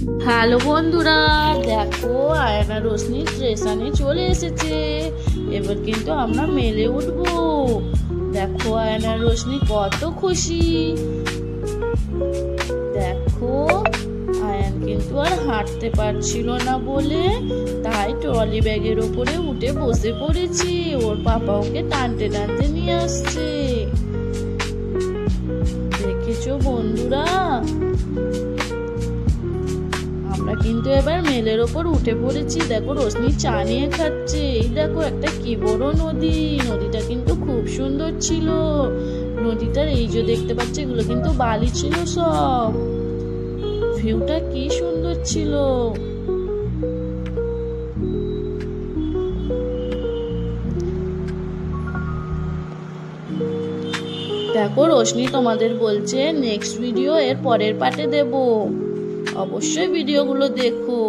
Hello বন্ধুরা, দেখো আয়না রোশনি স্টেশনে চলে এসেছে। এবার কিন্তু আমরা মেলে উঠবো। দেখো আয়না রোশনি কত খুশি। দেখো আয়ান কিন্তু আর হাঁটতে পারছিল না বলে তাই ট্রলি ব্যাগের ওপরে উঠে বসে পড়েছি। ওর পাপা ওকে টানতে টানতে নিয়ে আসছে। দেখেছো বন্ধুরা, আমরা কিন্তু এবার মেলের ওপর উঠে পড়েছি। দেখো রোশনি চা নিয়ে খাচ্ছে। এই দেখো একটা কি বড় নদী। নদীটা কিন্তু খুব সুন্দর ছিল। নদীটার এই যে দেখতে পাচ্ছি এগুলো কিন্তু বালি ছিল সব। ভিউটা কি সুন্দর ছিল। দেখো রোশনি তোমাদের বলছে নেক্সট ভিডিও এর পরের পার্টে দেব। অবশ্যই ভিডিওগুলো দেখো।